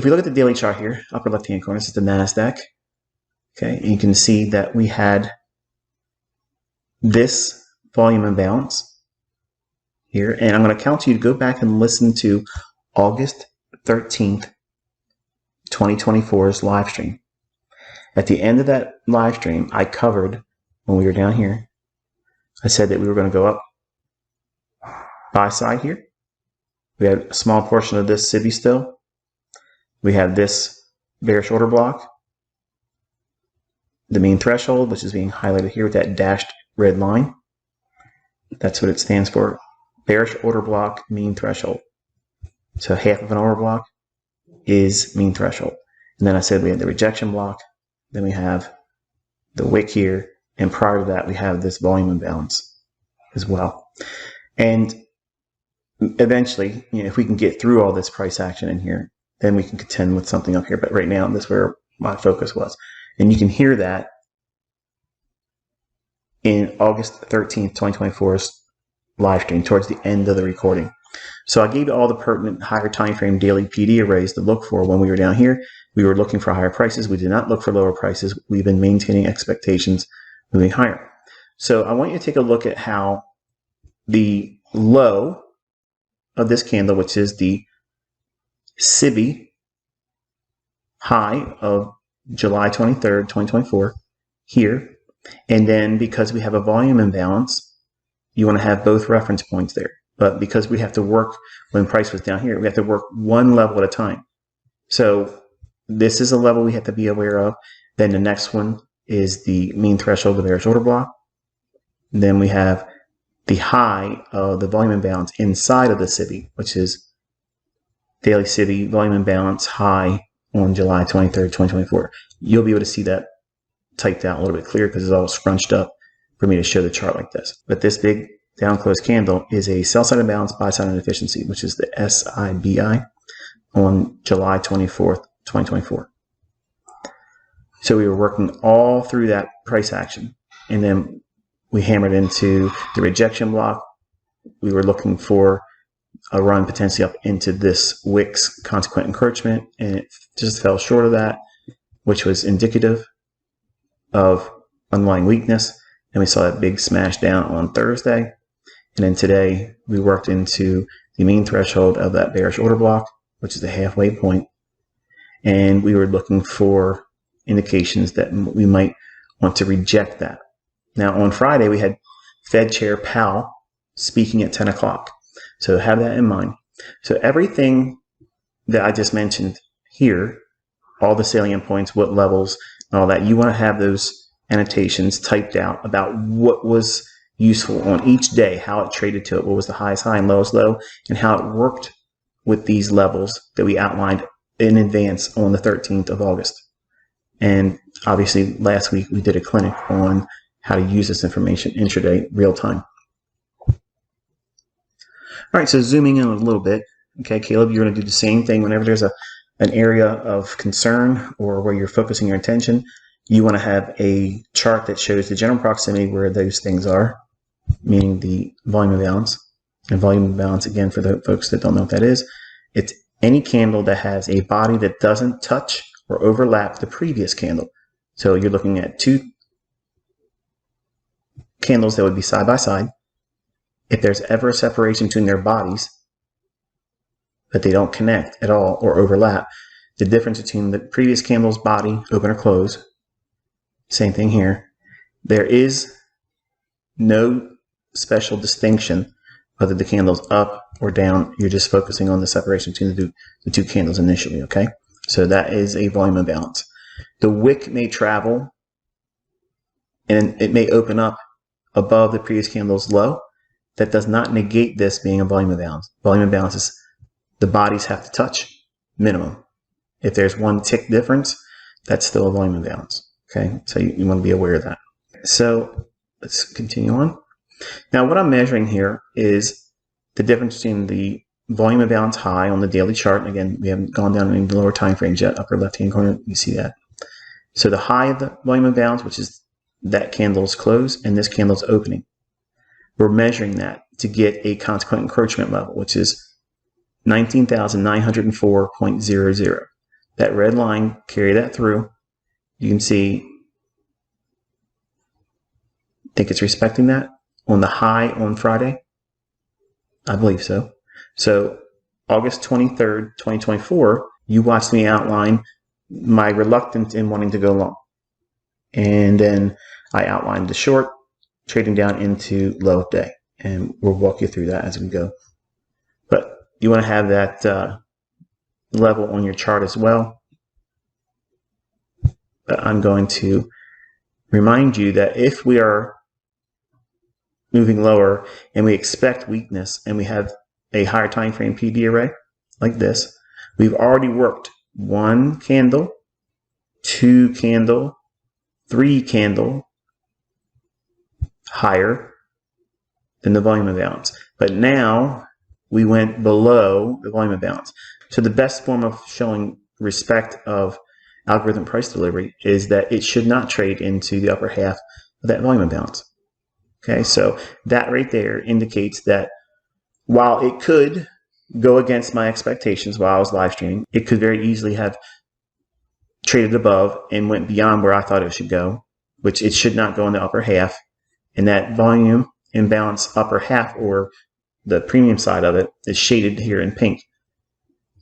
we look at the daily chart here, upper left-hand corner, this is the NASDAQ. Okay, and you can see that we had this volume imbalance here, and I'm going to count you to go back and listen to August 13th, 2024's live stream. At the end of that live stream, I covered, when we were down here, I said that we were going to go up buy side here. We had a small portion of this SIBI still. We have this bearish order block, the mean threshold, which is being highlighted here with that dashed red line. That's what it stands for. Bearish order block, mean threshold. So half of an order block is mean threshold. And then I said we had the rejection block. Then we have the wick here. And prior to that, we have this volume imbalance as well. And eventually, if we can get through all this price action in here, then we can contend with something up here. But right now, that's where my focus was. And you can hear that in August 13th, 2024's live stream towards the end of the recording. So I gave you all the pertinent higher time frame daily PD arrays to look for when we were down here. We were looking for higher prices. We did not look for lower prices. We've been maintaining expectations moving higher. So I want you to take a look at how the low of this candle, which is the SIBI high of July 23rd, 2024 here. And then because we have a volume imbalance, you want to have both reference points there. But because we have to work, when price was down here, we have to work one level at a time. So this is a level we have to be aware of. Then the next one is the mean threshold of the bearish order block. And then we have the high of the volume imbalance inside of the SIBI, which is daily SIBI volume imbalance high on July 23rd, 2024. You'll be able to see that typed out a little bit clearer because it's all scrunched up for me to show the chart like this. But this big down close candle is a sell side imbalance, buy side inefficiency, which is the SIBI on July 24th, 2024. So we were working all through that price action, and then we hammered into the rejection block. We were looking for a run potentially up into this wicks consequent encroachment, and it just fell short of that, which was indicative of underlying weakness. And we saw that big smash down on Thursday. And then today we worked into the mean threshold of that bearish order block, which is the halfway point. And we were looking for indications that we might want to reject that. Now on Friday, we had Fed Chair Powell speaking at 10 o'clock. So have that in mind. So everything that I just mentioned here, all the salient points, what levels, and all that, you want to have those annotations typed out about what was useful on each day, how it traded to it, what was the highest high and lowest low, and how it worked with these levels that we outlined in advance on the 13th of August. And obviously last week we did a clinic on how to use this information intraday real time. All right, so zooming in a little bit. Okay, Caleb, you're going to do the same thing whenever there's an area of concern or where you're focusing your attention. You want to have a chart that shows the general proximity where those things are, meaning the volume imbalance. And volume imbalance, again, for the folks that don't know what that is, it's any candle that has a body that doesn't touch or overlap the previous candle. So you're looking at two candles that would be side by side. If there's ever a separation between their bodies, but they don't connect at all or overlap, the difference between the previous candle's body, open or close, same thing here. There is no special distinction whether the candle's up or down. You're just focusing on the separation between the two candles initially, okay? So that is a volume imbalance. The wick may travel and it may open up above the previous candle's low. That does not negate this being a volume imbalance. Volume imbalance is the bodies have to touch minimum. If there's one tick difference, that's still a volume imbalance. Okay, so you want to be aware of that. So let's continue on. Now what I'm measuring here is the difference between the volume imbalance high on the daily chart. And again, we haven't gone down any lower time frames yet. Upper left-hand corner, you see that. So the high of the volume imbalance, which is that candle's close and this candle's opening. We're measuring that to get a consequent encroachment level, which is 19,904.00. that red line, carry that through. You can see, I think it's respecting that on the high on Friday. I believe so. So August 23rd, 2024, you watched me outline my reluctance in wanting to go long. And then I outlined the short, trading down into low of day. And we'll walk you through that as we go. But you want to have that level on your chart as well. But I'm going to remind you that if we are moving lower and we expect weakness and we have a higher time frame PD array like this, we've already worked 1 candle, 2 candle, 3 candle higher than the volume imbalance. But now we went below the volume imbalance. So the best form of showing respect of algorithm price delivery is that it should not trade into the upper half of that volume imbalance. Okay, so that right there indicates that while it could go against my expectations while I was live streaming, it could very easily have traded above and went beyond where I thought it should go, which it should not go in the upper half. And that volume imbalance upper half, or the premium side of it, is shaded here in pink,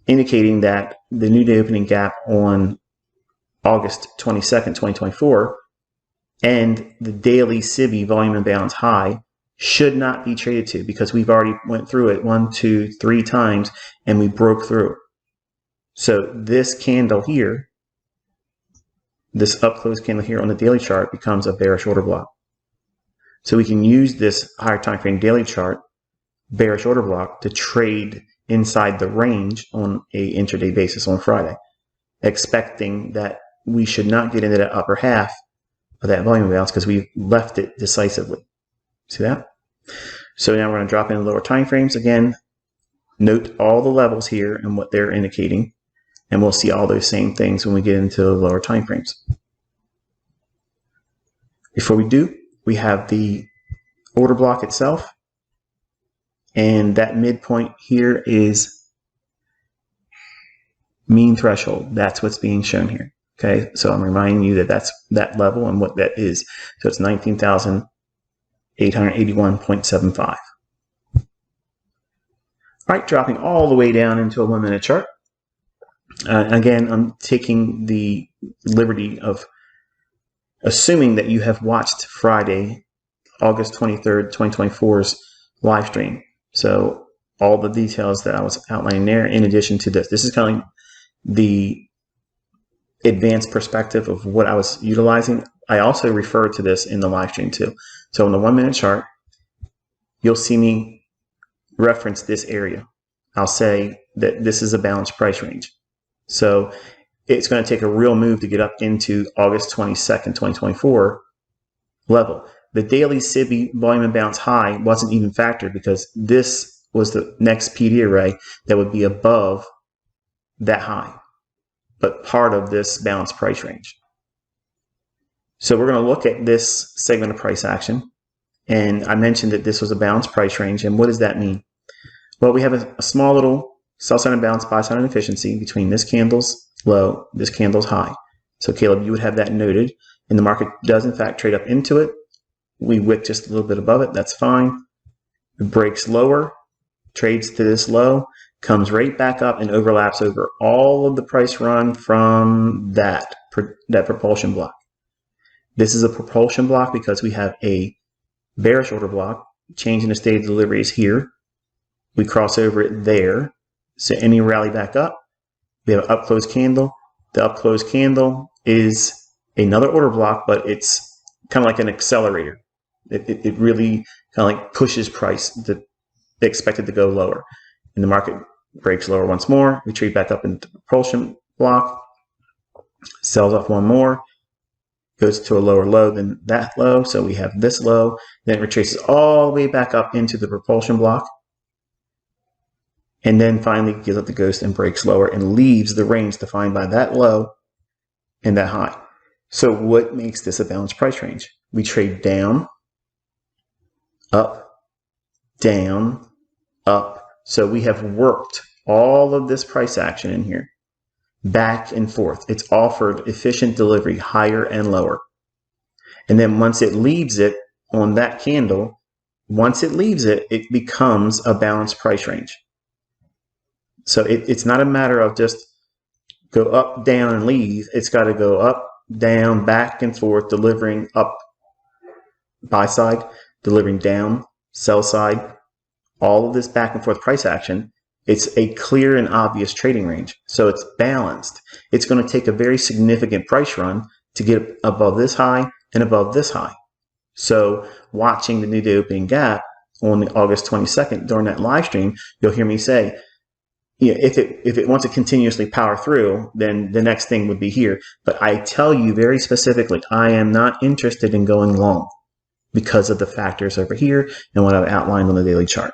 indicating that the new day opening gap on August 22nd, 2024, and the daily SIBI volume imbalance high should not be traded to, because we've already went through it 1, 2, 3 times and we broke through. So this candle here, this up close candle here on the daily chart, becomes a bearish order block. So we can use this higher time frame daily chart bearish order block to trade inside the range on a intraday basis on Friday, expecting that we should not get into that upper half of that volume imbalance because we left it decisively. See that? So now we're going to drop in lower time frames. Again, note all the levels here and what they're indicating, and we'll see all those same things when we get into the lower time frames. Before we do, we have the order block itself, and that midpoint here is mean threshold. That's what's being shown here. Okay, so I'm reminding you that that's that level and what that is. So it's 19,881.75. All right, dropping all the way down into a 1-minute chart. Again, I'm taking the liberty of assuming that you have watched Friday, August 23rd, 2024's live stream. So all the details that I was outlining there, in addition to this is kind of like the advanced perspective of what I was utilizing. I also refer to this in the live stream too. So in the 1-minute chart, you'll see me reference this area. I'll say that this is a balanced price range. So it's going to take a real move to get up into August 22nd, 2024 level. The daily SIBI volume imbalance high wasn't even factored because this was the next PD array that would be above that high, but part of this balanced price range. So we're going to look at this segment of price action. And I mentioned that this was a balanced price range. And what does that mean? Well, we have a small little sell side imbalance, buy side inefficiency between this candle's low, this candle's high. So Caleb, you would have that noted. And the market does in fact trade up into it. We wick just a little bit above it. That's fine. It breaks lower, trades to this low, comes right back up and overlaps over all of the price run from that propulsion block. This is a propulsion block because we have a bearish order block. Change in the state of delivery is here. We cross over it there. So any rally back up, we have an up close candle. The up close candle is another order block, but it's kind of like an accelerator. It really kind of like pushes price to expect it to go lower. And the market breaks lower once more. We trade back up into the propulsion block, sells off one more, goes to a lower low than that low. So we have this low, then it retraces all the way back up into the propulsion block, and then finally gives up the ghost and breaks lower and leaves the range defined by that low and that high. So what makes this a balanced price range? We trade down, up, down, up. So we have worked all of this price action in here. back and forth. It's offered efficient delivery, higher and lower. And then once it leaves it on that candle, once it leaves it, it becomes a balanced price range. So it's not a matter of just go up, down, and leave. It's got to go up, down, back and forth, delivering up, buy side, delivering down, sell side. All of this back and forth price action, it's a clear and obvious trading range. So it's balanced. It's going to take a very significant price run to get above this high and above this high. So watching the new day opening gap on the August 22nd during that live stream, you'll hear me say, if it wants to continuously power through, then the next thing would be here. But I tell you very specifically, I am not interested in going long because of the factors over here and what I've outlined on the daily chart.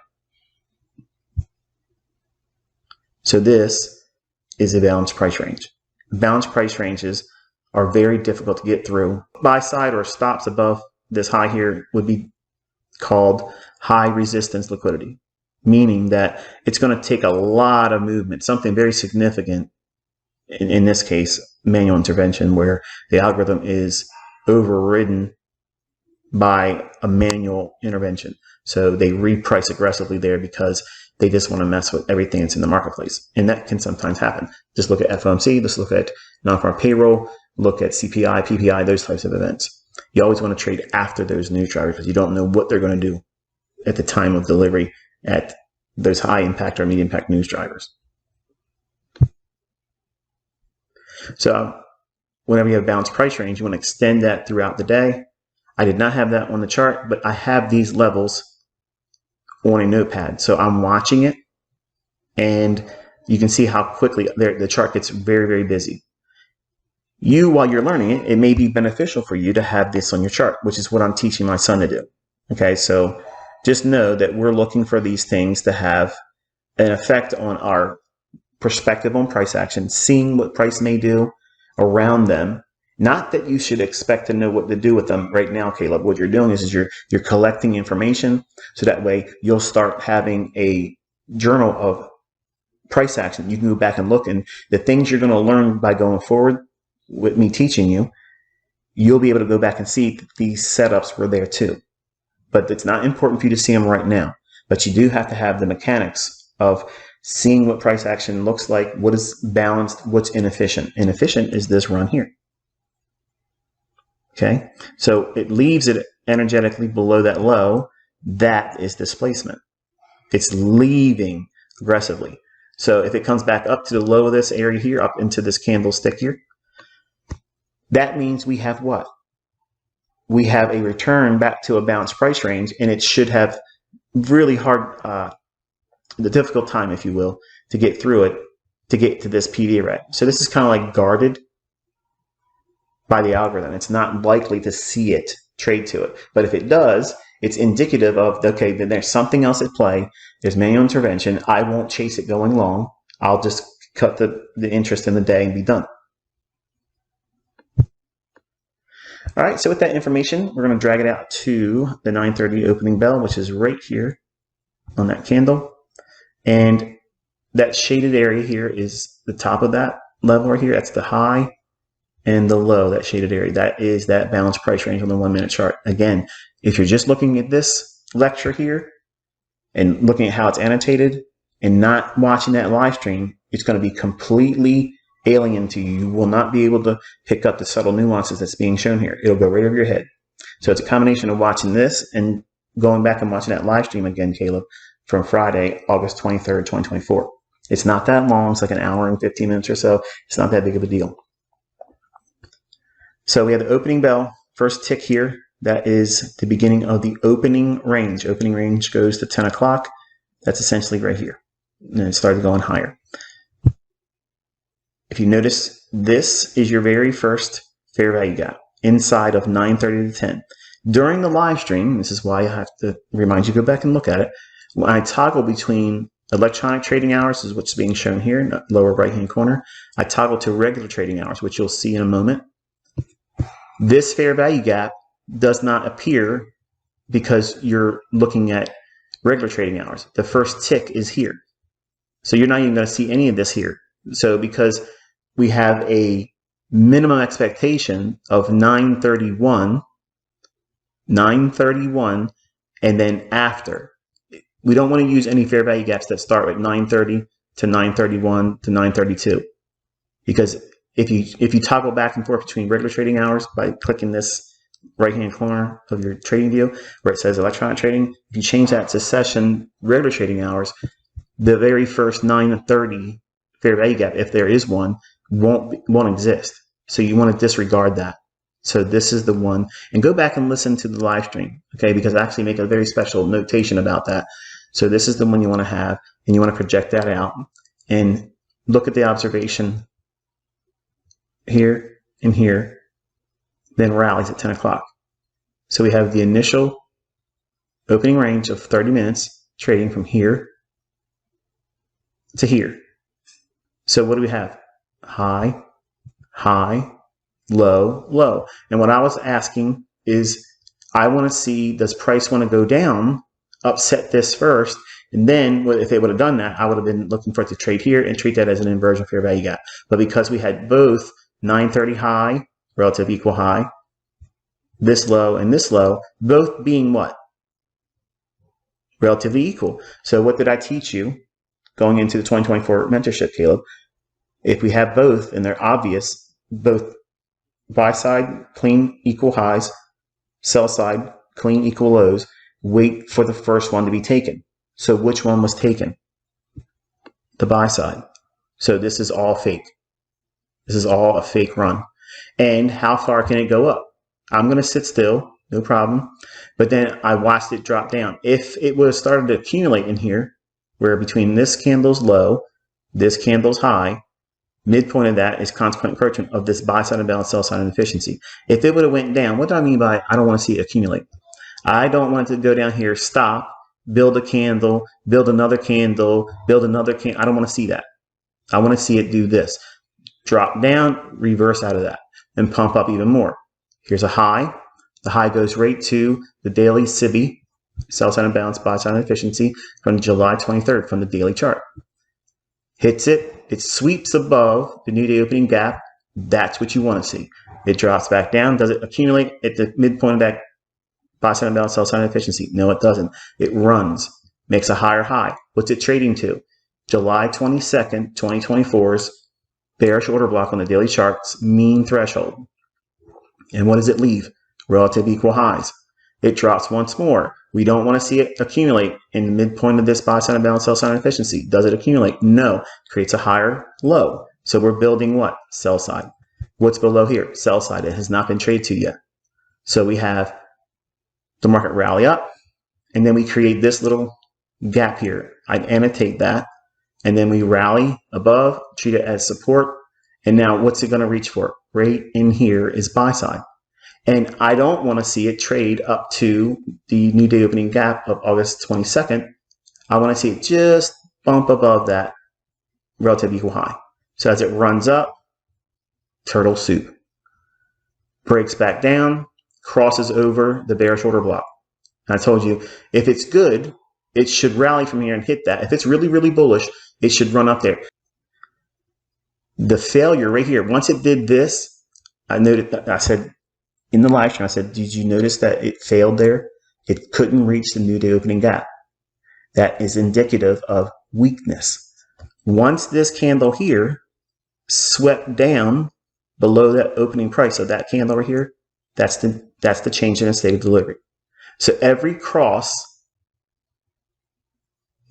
So this is a balanced price range. Balanced price ranges are very difficult to get through. Buy side or stops above this high here would be called high resistance liquidity, meaning that it's going to take a lot of movement, something very significant, in this case, manual intervention, where the algorithm is overridden by a manual intervention. So they reprice aggressively there because they just want to mess with everything that's in the marketplace. And that can sometimes happen. Just look at FOMC, just look at non-farm payroll, look at CPI, PPI, those types of events. You always want to trade after those news drivers because you don't know what they're going to do at the time of delivery at those high impact or medium impact news drivers. So whenever you have a balanced price range, you want to extend that throughout the day. I did not have that on the chart, but I have these levels on a notepad. So I'm watching it, and you can see how quickly the chart gets very, very busy. While you're learning it, it may be beneficial for you to have this on your chart, which is what I'm teaching my son to do. Okay, so just know that we're looking for these things to have an effect on our perspective on price action, seeing what price may do around them. Not that you should expect to know what to do with them right now, Caleb. What you're doing is you're collecting information, so that way you'll start having a journal of price action. You can go back and look, and the things you're going to learn by going forward with me teaching you, you'll be able to go back and see that these setups were there too. But it's not important for you to see them right now. But you do have to have the mechanics of seeing what price action looks like, what is balanced, what's inefficient. Inefficient is this run here. Okay, so it leaves it energetically below that low. That is displacement. It's leaving aggressively. So if it comes back up to the low of this area here, up into this candlestick here, that means we have what? We have a return back to a balanced price range, and it should have really hard, the difficult time, if you will, to get through it, to get to this PD array. So this is kind of like guarded by the algorithm. It's not likely to see it, trade to it. But if it does, it's indicative of, okay, then there's something else at play. There's manual intervention. I won't chase it going long. I'll just cut the interest in the day and be done. All right, so with that information, we're going to drag it out to the 9:30 opening bell, which is right here on that candle. And that shaded area here is the top of that level right here. That's the high and the low, that shaded area. That is that balanced price range on the 1 minute chart. Again, if you're just looking at this lecture here and looking at how it's annotated and not watching that live stream, it's going to be completely alien to you. You will not be able to pick up the subtle nuances that's being shown here. It'll go right over your head. So it's a combination of watching this and going back and watching that live stream again, Caleb, from Friday, August 23rd, 2024. It's not that long. It's like an hour and 15 minutes or so. It's not that big of a deal. So we have the opening bell, first tick here. That is the beginning of the opening range. Opening range goes to 10 o'clock. That's essentially right here. And it started going higher. If you notice, this is your very first fair value gap inside of 9:30 to 10. During the live stream, this is why I have to remind you to go back and look at it. When I toggle between electronic trading hours, is what's being shown here in the lower right-hand corner, I toggle to regular trading hours, which you'll see in a moment. This fair value gap does not appear because you're looking at regular trading hours. The first tick is here. So you're not even going to see any of this here. So because we have a minimum expectation of 931, and then after. We don't want to use any fair value gaps that start with 930 to 931 to 932, because if you toggle back and forth between regular trading hours by clicking this right-hand corner of your trading view where it says electronic trading, if you change that to session regular trading hours, the very first 930 fair value gap, if there is one, won't exist. So you want to disregard that. So this is the one, and go back and listen to the live stream, okay? Because I actually make a very special notation about that. So this is the one you want to have, and you want to project that out and look at the observation here and here, then rallies at 10 o'clock. So we have the initial opening range of 30 minutes trading from here to here. So what do we have? High, high, low, low. And what I was asking is, I want to see, does price want to go down, upset this first, and then if it would have done that, I would have been looking for it to trade here and treat that as an inversion fair value gap. But because we had both 930 high, relative equal high, this low and this low, both being what? Relatively equal. So what did I teach you going into the 2024 mentorship, Caleb? If we have both and they're obvious, both buy side clean equal highs, sell side clean equal lows, wait for the first one to be taken. So which one was taken? The buy side. So this is all fake. This is all a fake run. And how far can it go up? I'm going to sit still, no problem. But then I watched it drop down. If it would have started to accumulate in here, where between this candle's low, this candle's high, midpoint of that is consequent encroachment of this buy side imbalance, sell side inefficiency. If it would have went down, what do I mean by I don't want to see it accumulate? I don't want it to go down here, stop, build a candle, build another candle, build another candle. I don't want to see that. I want to see it do this. Drop down, reverse out of that, and pump up even more. Here's a high. The high goes right to the daily SIBI, sell side imbalance, buy side inefficiency, from July 23rd from the daily chart. Hits it. It sweeps above the new day opening gap. That's what you want to see. It drops back down. Does it accumulate at the midpoint of that buy side imbalance, sell side inefficiency? No, it doesn't. It runs, makes a higher high. What's it trading to? July 22nd, 2024's bearish order block on the daily chart's mean threshold. And what does it leave? Relative equal highs. It drops once more. We don't want to see it accumulate in the midpoint of this buy side imbalance, sell side inefficiency. Does it accumulate? No. It creates a higher low. So we're building what? Sell side. What's below here? Sell side. It has not been traded to yet. So we have the market rally up, and then we create this little gap here. I'd annotate that, and then we rally above, treat it as support, and now what's it going to reach for? Right in here is buy side. And I don't want to see it trade up to the new day opening gap of August 22nd. I want to see it just bump above that relative equal high. So as it runs up, turtle soup. Breaks back down, crosses over the bearish order block. And I told you, if it's good, it should rally from here and hit that. If it's really, really bullish, it should run up there. The failure right here, once it did this, I noted that I said, in the live stream, I said, did you notice that it failed there? It couldn't reach the new day opening gap. That is indicative of weakness. Once this candle here swept down below that opening price of that candle right here, that's the change in the state of delivery. So every cross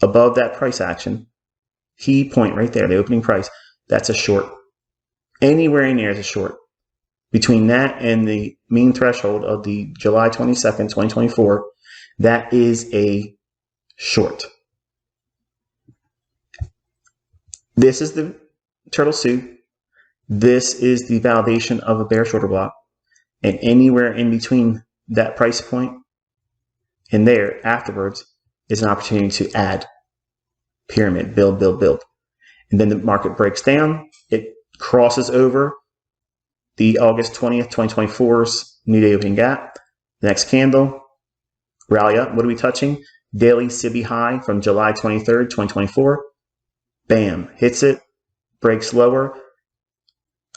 above that price action, key point right there, the opening price, that's a short. Anywhere in there is a short. Between that and the mean threshold of the July 22nd, 2024, that is a short. This is the turtle soup. This is the validation of a bearish order block. And anywhere in between that price point and there afterwards is an opportunity to add pyramid, build, build, build. And then the market breaks down. It crosses over the August 20th, 2024's new day opening gap. Next candle, rally up. What are we touching? Daily SIBI high from July 23rd, 2024. Bam, hits it, breaks lower,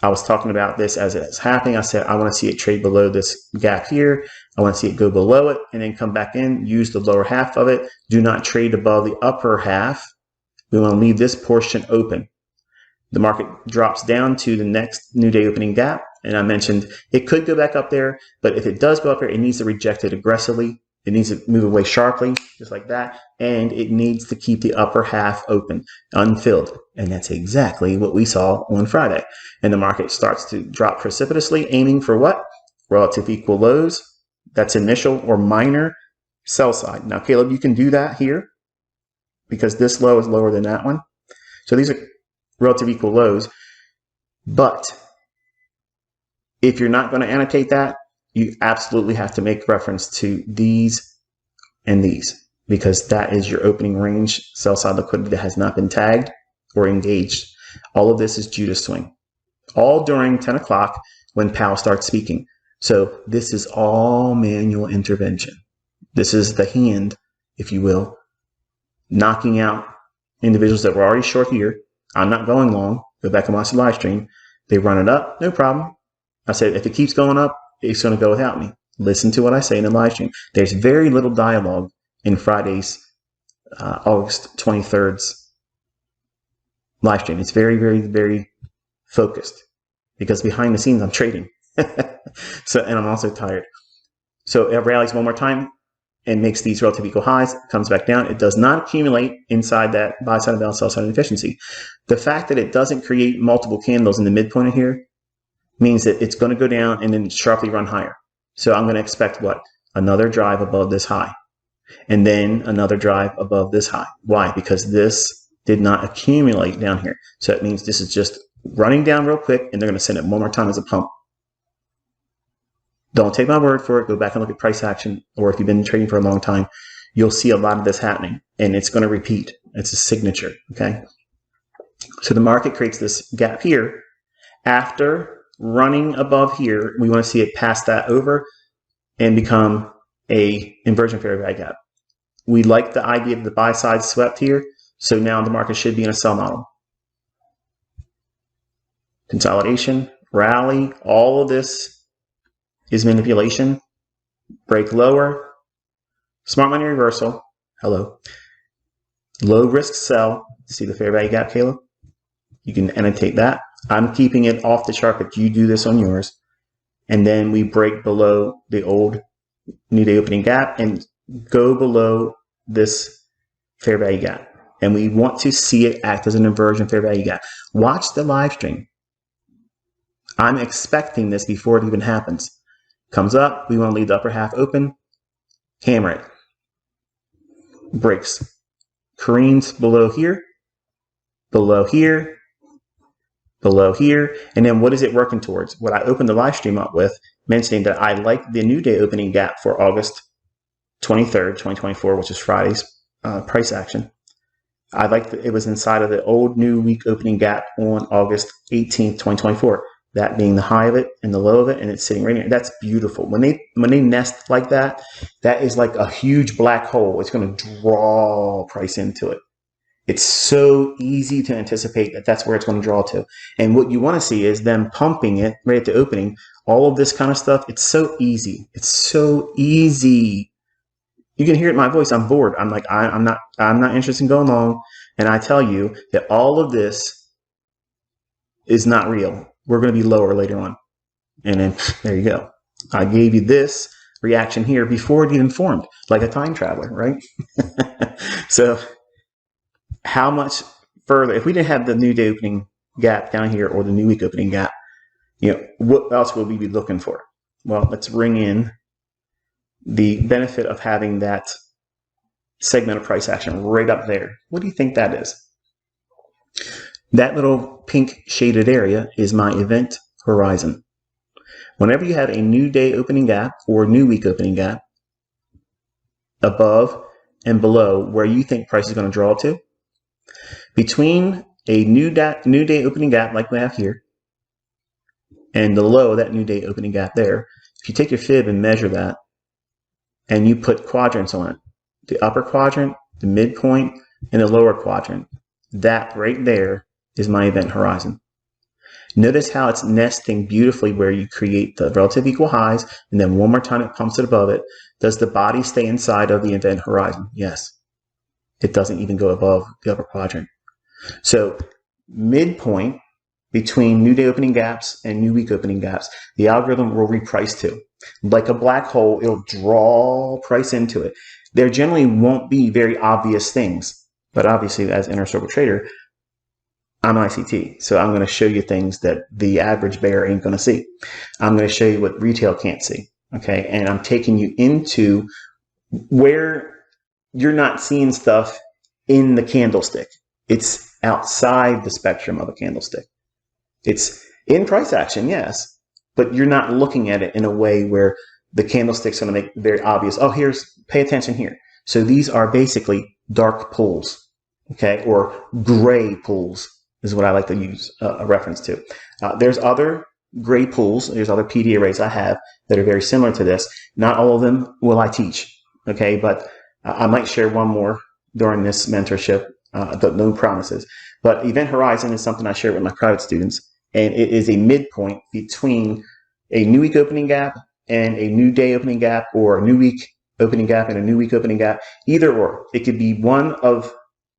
I was talking about this as it's happening. I said, I want to see it trade below this gap here. I want to see it go below it and then come back in, use the lower half of it. Do not trade above the upper half. We want to leave this portion open. The market drops down to the next new day opening gap. And I mentioned it could go back up there, but if it does go up there, it needs to reject it aggressively. It needs to move away sharply, just like that. And it needs to keep the upper half open, unfilled. And that's exactly what we saw on Friday. And the market starts to drop precipitously, aiming for what? Relative equal lows. That's initial or minor sell side. Now, Caleb, you can do that here because this low is lower than that one. So these are relative equal lows. But if you're not going to annotate that, you absolutely have to make reference to these and these, because that is your opening range sell side liquidity that has not been tagged or engaged. All of this is Judas swing, all during 10 o'clock when Powell starts speaking. So this is all manual intervention. This is the hand, if you will, knocking out individuals that were already short here. I'm not going long. Go back and watch the live stream. They run it up, no problem. I said, if it keeps going up, it's going to go without me. Listen to what I say in the live stream. There's very little dialogue in Friday's August 23rd's live stream. It's very, very, very focused because behind the scenes I'm trading. And I'm also tired. So it rallies one more time and makes these relative equal highs, comes back down. It does not accumulate inside that buy side of sell side inefficiency. The fact that it doesn't create multiple candles in the midpoint of here means that it's going to go down and then sharply run higher. So I'm going to expect what? Another drive above this high. And then another drive above this high. Why? Because this did not accumulate down here. So it means this is just running down real quick and they're going to send it one more time as a pump. Don't take my word for it. Go back and look at price action, or if you've been trading for a long time, you'll see a lot of this happening and it's going to repeat. It's a signature. Okay. So the market creates this gap here. After running above here, we want to see it pass that over and become a inversion fair value gap. We like the idea of the buy side swept here. So now the market should be in a sell model. Consolidation, rally, all of this is manipulation. Break lower, smart money reversal. Hello. Low risk sell. See the fair value gap, Caleb? You can annotate that. I'm keeping it off the chart, but you do this on yours. And then we break below the old new day opening gap and go below this fair value gap. And we want to see it act as an inversion fair value gap. Watch the live stream. I'm expecting this before it even happens. Comes up, we want to leave the upper half open, hammer it. Breaks. Careens below here, below here, below here. And then what is it working towards? What I opened the live stream up with, mentioning that I like the new day opening gap for August 23rd, 2024, which is Friday's price action. I like that it was inside of the old new week opening gap on August 18th, 2024. That being the high of it and the low of it, and it's sitting right here. That's beautiful. When they nest like that, that is like a huge black hole. It's going to draw price into it. It's so easy to anticipate that that's where it's going to draw to. And what you want to see is them pumping it right at the opening. All of this kind of stuff. It's so easy. It's so easy. You can hear it in my voice. I'm bored. I'm like, I'm not interested in going long. And I tell you that all of this is not real. We're going to be lower later on. And then there you go. I gave you this reaction here before it even formed, like a time traveler, right? So how much further, if we didn't have the new day opening gap down here or the new week opening gap, what else would we be looking for? Well, let's ring in the benefit of having that segment of price action right up there. What do you think that is? That little pink shaded area is my event horizon. Whenever you have a new day opening gap or new week opening gap above and below where you think price is going to draw to, between a new day opening gap like we have here and the low of that new day opening gap there, if you take your fib and measure that and you put quadrants on it, the upper quadrant, the midpoint, and the lower quadrant, that right there is my event horizon. Notice how it's nesting beautifully where you create the relative equal highs, and then one more time it pumps it above it. Does the body stay inside of the event horizon? Yes. It doesn't even go above the upper quadrant. So midpoint between new day opening gaps and new week opening gaps, the algorithm will reprice to. Like a black hole, it'll draw price into it. There generally won't be very obvious things, but obviously as Inner Circle Trader, I'm ICT, so I'm going to show you things that the average bear ain't going to see. I'm going to show you what retail can't see, okay? And I'm taking you into where you're not seeing stuff in the candlestick. It's outside the spectrum of a candlestick. It's in price action, yes, but you're not looking at it in a way where the candlestick's going to make very obvious, oh, pay attention here. So these are basically dark pools, okay, or gray pools is what I like to use a reference to. There's other gray pools, there's other PD arrays I have that are very similar to this. Not all of them will I teach, okay, but I might share one more during this mentorship, no promises. But Event Horizon is something I share with my private students, and it is a midpoint between a new week opening gap and a new day opening gap, or a new week opening gap and a new week opening gap, either or. It could be one of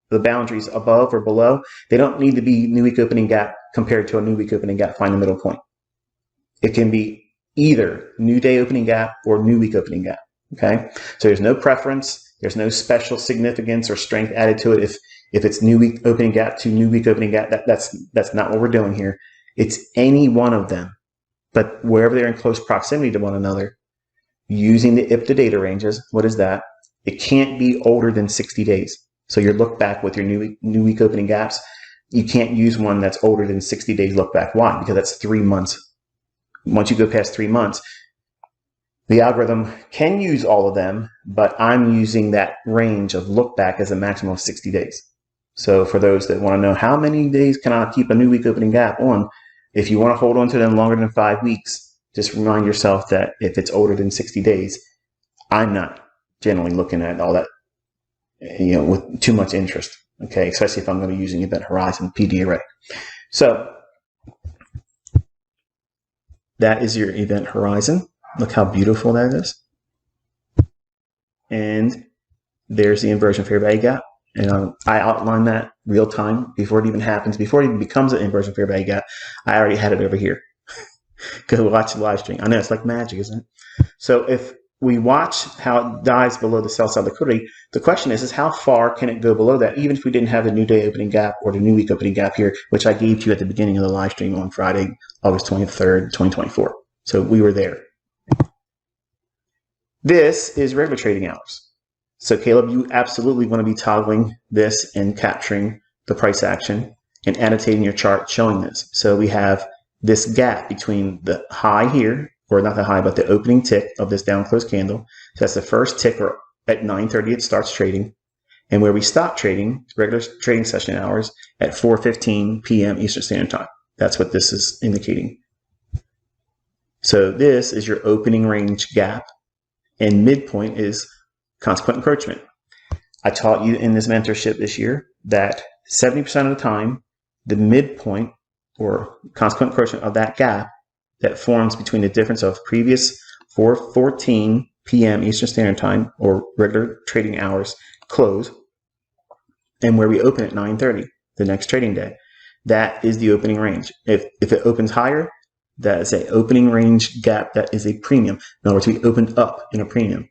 the boundaries above or below. They don't need to be new week opening gap compared to a new week opening gap. Find the middle point. It can be either new day opening gap or new week opening gap. Okay, so there's no preference. There's no special significance or strength added to it. If it's new week opening gap to new week opening gap, that's not what we're doing here. It's any one of them, but wherever they're in close proximity to one another, using the IPTA data ranges. What is that? It can't be older than 60 days. So your look back with your new week opening gaps, you can't use one that's older than 60 days look back. Why? Because that's 3 months. Once you go past 3 months, the algorithm can use all of them, but I'm using that range of look back as a maximum of 60 days. So for those that want to know how many days can I keep a new week opening gap on, if you want to hold on to them longer than 5 weeks, just remind yourself that if it's older than 60 days, I'm not generally looking at all that, with too much interest, okay, especially if I'm going to be using Event Horizon PD array. So that is your Event Horizon. Look how beautiful that is. And there's the inversion fair value gap. And I outline that real time before it even happens, before it even becomes an inversion fair value gap. I already had it over here. Go watch the live stream. I know it's like magic, isn't it? So if we watch how it dives below the sell side liquidity, the question is how far can it go below that, even if we didn't have the new day opening gap or the new week opening gap here, which I gave to you at the beginning of the live stream on Friday, August 23rd, 2024. So we were there. This is regular trading hours. So Caleb, you absolutely want to be toggling this and capturing the price action and annotating your chart showing this. So we have this gap between the high here, or not the high, but the opening tick of this down close candle. So that's the first tick, or at 9:30 it starts trading. And where we stop trading, regular trading session hours, at 4:15 p.m. Eastern Standard Time. That's what this is indicating. So this is your opening range gap, and midpoint is consequent encroachment. I taught you in this mentorship this year that 70% of the time, the midpoint or consequent encroachment of that gap that forms between the difference of previous 4:14 p.m. Eastern Standard Time, or regular trading hours close, and where we open at 9:30 the next trading day, that is the opening range. If it opens higher, that is an opening range gap that is a premium. In other words, we opened up in a premium.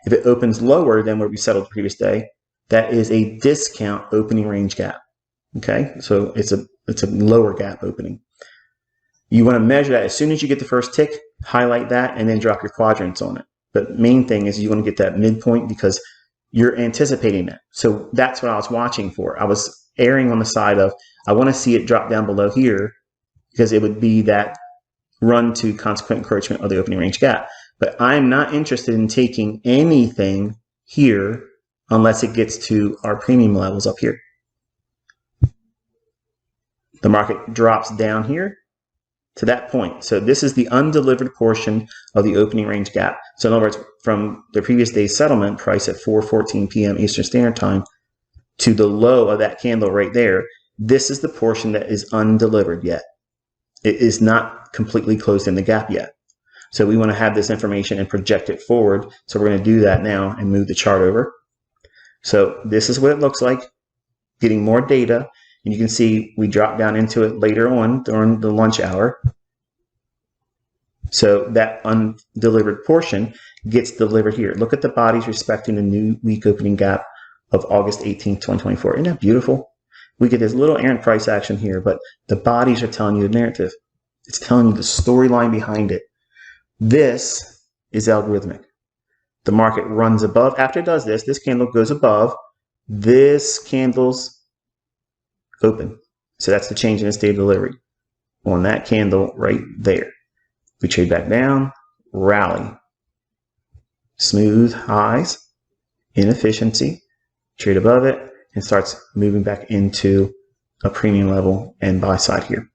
If it opens lower than where we settled the previous day, that is a discount opening range gap. Okay, so it's a lower gap opening. You want to measure that as soon as you get the first tick, highlight that, and then drop your quadrants on it. But main thing is you want to get that midpoint because you're anticipating that. So that's what I was watching for. I was erring on the side of I want to see it drop down below here because it would be that run to consequent encroachment of the opening range gap. But I'm not interested in taking anything here unless it gets to our premium levels up here. The market drops down here to that point. So this is the undelivered portion of the opening range gap. So in other words, from the previous day's settlement price at 4:14 p.m. Eastern Standard Time to the low of that candle right there, this is the portion that is undelivered yet. It is not completely closed in the gap yet. So we want to have this information and project it forward. So we're going to do that now and move the chart over. So this is what it looks like, getting more data. And you can see we drop down into it later on during the lunch hour. So that undelivered portion gets delivered here. Look at the bodies respecting the new week opening gap of August 18th, 2024. Isn't that beautiful? We get this little errant price action here, but the bodies are telling you the narrative. It's telling you the storyline behind it. This is algorithmic. The market runs above. After it does this, this candle goes above. This candle's open. So that's the change in its day of delivery on that candle right there. We trade back down, rally, smooth highs, inefficiency, trade above it, and starts moving back into a premium level and buy side here.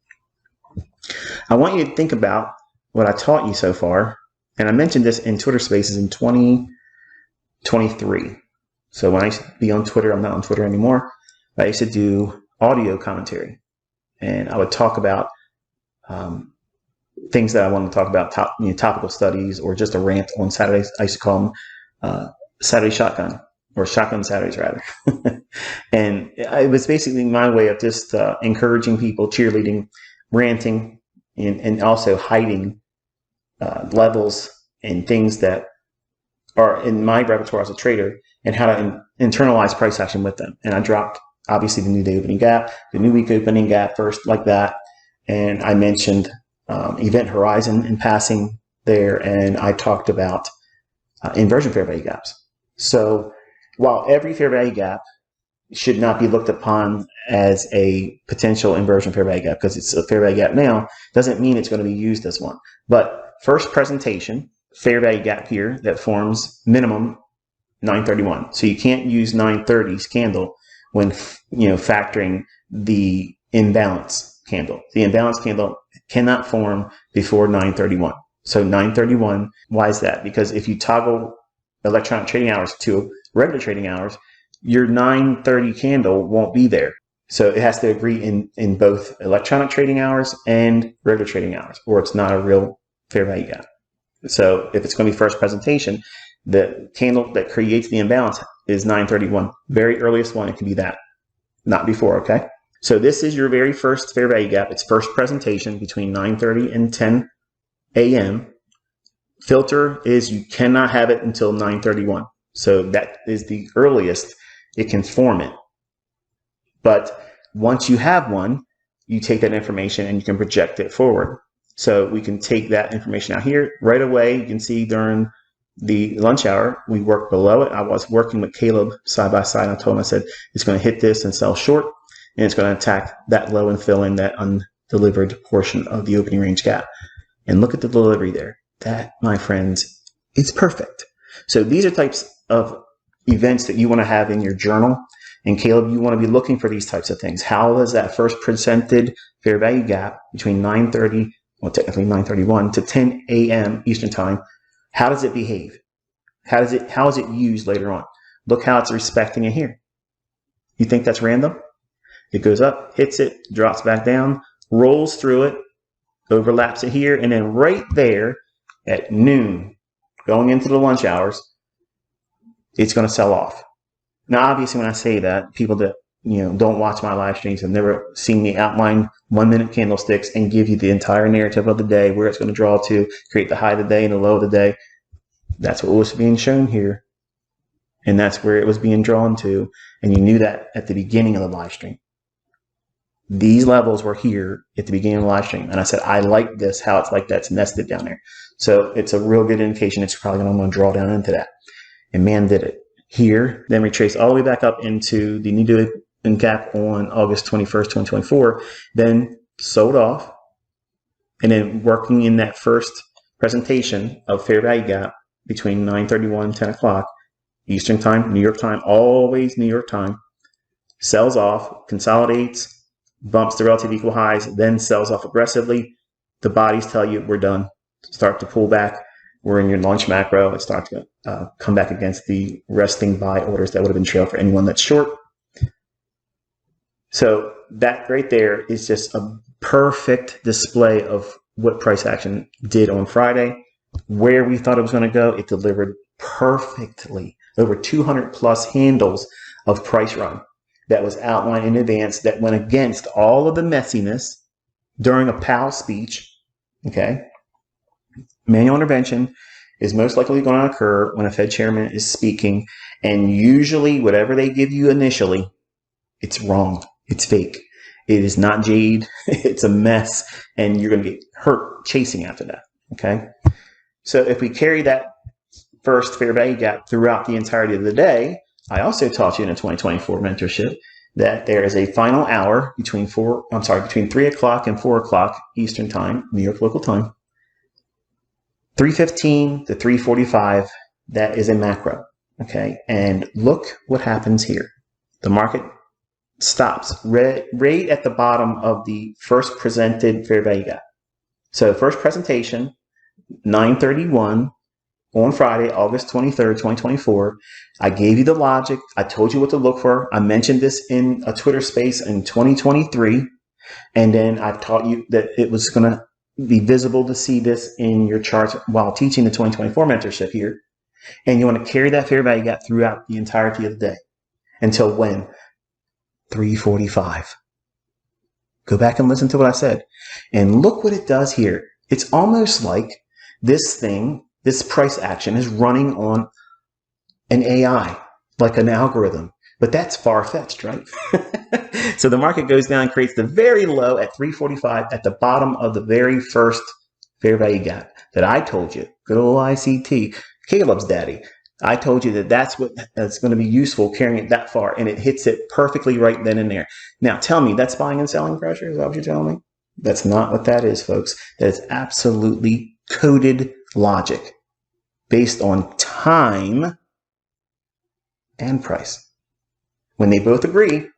I want you to think about what I taught you so far, and I mentioned this in Twitter Spaces in 2023. So when I used to be on Twitter, I'm not on Twitter anymore. I used to do audio commentary, and I would talk about things that I wanted to talk about, topical studies, or just a rant on Saturdays. I used to call them Saturday Shotgun, or Shotgun Saturdays rather. And it was basically my way of just encouraging people, cheerleading, ranting, and also hiding levels and things that are in my repertoire as a trader, and how to internalize price action with them. And I dropped, obviously, the new day opening gap, the new week opening gap first, like that. And I mentioned Event Horizon in passing there, and I talked about inversion fair value gaps. So while every fair value gap should not be looked upon as a potential inversion fair value gap, because it's a fair value gap now, doesn't mean it's going to be used as one. But first presentation, fair value gap here that forms minimum 931. So you can't use 930's candle when factoring the imbalance candle. The imbalance candle cannot form before 931. So 931, why is that? Because if you toggle electronic trading hours to regular trading hours, your 930 candle won't be there. So it has to agree in both electronic trading hours and regular trading hours, or it's not a real fair value gap. So if it's going to be first presentation, the candle that creates the imbalance is 931. Very earliest one, it can be that, not before, okay? So this is your very first fair value gap. It's first presentation between 9:30 and 10 a.m. Filter is you cannot have it until 9:31. So that is the earliest it can form it. But once you have one, you take that information and you can project it forward. So we can take that information out here right away. You can see during the lunch hour, we worked below it. I was working with Caleb side by side. I told him, I said, it's going to hit this and sell short, and it's going to attack that low and fill in that undelivered portion of the opening range gap. And look at the delivery there. That, my friends, is perfect. So these are types of events that you want to have in your journal. And Caleb, you want to be looking for these types of things. How does that first presented fair value gap between 9:30, well, technically 9:31 to 10 a.m. Eastern time, how does it behave? How is it used later on? Look how it's respecting it here. You think that's random? It goes up, hits it, drops back down, rolls through it, overlaps it here, and then right there at noon, going into the lunch hours, it's going to sell off. Now, obviously, when I say that, people that don't watch my live streams have never seen me outline 1 minute candlesticks and give you the entire narrative of the day, where it's going to draw to, create the high of the day and the low of the day. That's what was being shown here, and that's where it was being drawn to, and you knew that at the beginning of the live stream. These levels were here at the beginning of the live stream, and I said, I like this, how it's like that's nested down there. So it's a real good indication it's probably going to draw down into that. And man, did it. Here, then we trace all the way back up into the new day opening gap on August 21st, 2024, then sold off, and then working in that first presentation of fair value gap between 9:31 and 10 o'clock Eastern time, New York time, always New York time, sells off, consolidates, bumps to relative equal highs, then sells off aggressively. The bodies tell you we're done. Start to pull back. We're in your lunch macro. It starts to come back against the resting buy orders that would have been trailed for anyone that's short. So that right there is just a perfect display of what price action did on Friday. Where we thought it was going to go, it delivered perfectly. Over 200 plus handles of price run that was outlined in advance that went against all of the messiness during a Powell speech. Okay. Manual intervention is most likely going to occur when a Fed chairman is speaking. And usually whatever they give you initially, it's wrong. It's fake. It is not jade. It's a mess. And you're going to get hurt chasing after that. Okay. So if we carry that first fair value gap throughout the entirety of the day, I also taught you in a 2024 mentorship that there is a final hour between 3 o'clock and 4 o'clock Eastern time, New York local time, 3:15 to 3:45. That is a macro. Okay. And look what happens here. The market stops right at the bottom of the first presented fair value gap. So first presentation, 9:31 on Friday, August 23rd, 2024. I gave you the logic. I told you what to look for. I mentioned this in a Twitter space in 2023. And then I taught you that it was going to be visible to see this in your charts while teaching the 2024 mentorship here. And you want to carry that fair value gap throughout the entirety of the day. Until when? 3:45. Go back and listen to what I said. And look what it does here. It's almost like this price action is running on an AI, like an algorithm. But that's far-fetched, right? So the market goes down and creates the very low at 3:45 at the bottom of the very first fair value gap that I told you. Good old ICT, Caleb's daddy. I told you that that's going to be useful carrying it that far, and it hits it perfectly right then and there. Now tell me, that's buying and selling pressure? Is that what you're telling me? That's not what that is, folks. That is absolutely coded logic based on time and price. When they both agree,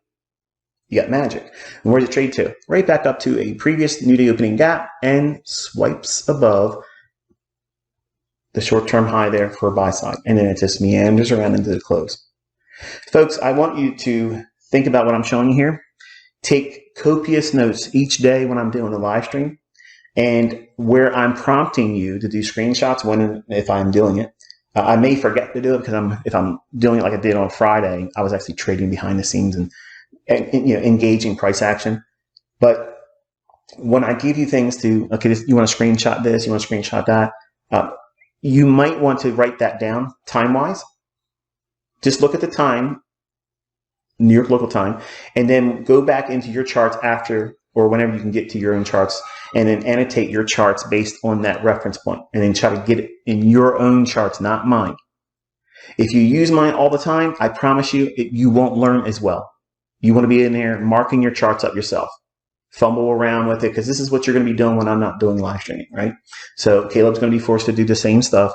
you got magic. And where does it trade to? Right back up to a previous new day opening gap and swipes above the short-term high there for a buy side. And then it just meanders around into the close. Folks, I want you to think about what I'm showing you here. Take copious notes each day when I'm doing the live stream. And where I'm prompting you to do screenshots if I'm doing it. I may forget to do it because if I'm doing it like I did on Friday, I was actually trading behind the scenes and engaging price action. But when I give you things to, okay, you want to screenshot this, you want to screenshot that, you might want to write that down time-wise. Just look at the time, New York local time, and then go back into your charts after or whenever you can get to your own charts, and then annotate your charts based on that reference point, and then try to get it in your own charts, not mine. If you use mine all the time, I promise you, you won't learn as well. You want to be in there marking your charts up yourself. Fumble around with it, because this is what you're going to be doing when I'm not doing live streaming, right? So Caleb's going to be forced to do the same stuff.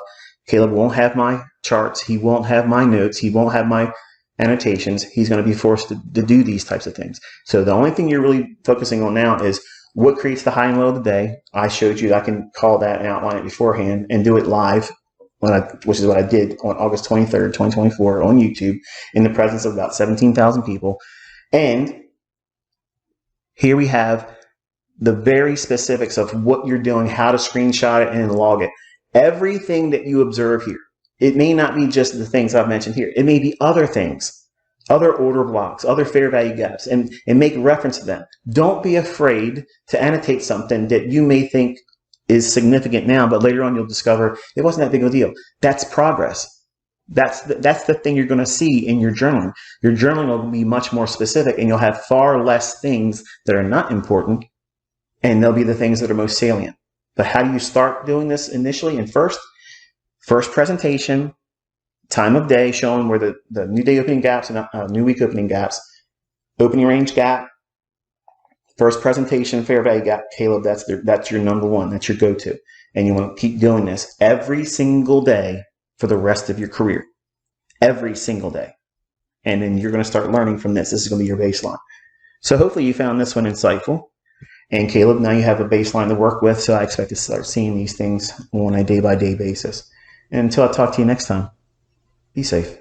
Caleb won't have my charts. He won't have my notes. He won't have my annotations. He's going to be forced to do these types of things. So the only thing you're really focusing on now is what creates the high and low of the day. I showed you I can call that and outline it beforehand and do it live, which is what I did on August 23rd, 2024 on YouTube in the presence of about 17,000 people. And here we have the very specifics of what you're doing, how to screenshot it and log it. Everything that you observe here, it may not be just the things I've mentioned here. It may be other things, other order blocks, other fair value gaps, and make reference to them. Don't be afraid to annotate something that you may think is significant now, but later on you'll discover it wasn't that big of a deal. That's progress. That's the thing you're going to see in your journaling. Your journaling will be much more specific, and you'll have far less things that are not important, and they'll be the things that are most salient. But how do you start doing this initially? And first presentation, time of day showing where the new day opening gaps and new week opening gaps, opening range gap, first presentation, fair value gap. Caleb, that's your number one. That's your go-to. And you want to keep doing this every single day for the rest of your career. Every single day. And then you're going to start learning from this. This is going to be your baseline. So hopefully you found this one insightful. And Caleb, now you have a baseline to work with, so I expect to start seeing these things on a day-by-day basis. And until I talk to you next time, be safe.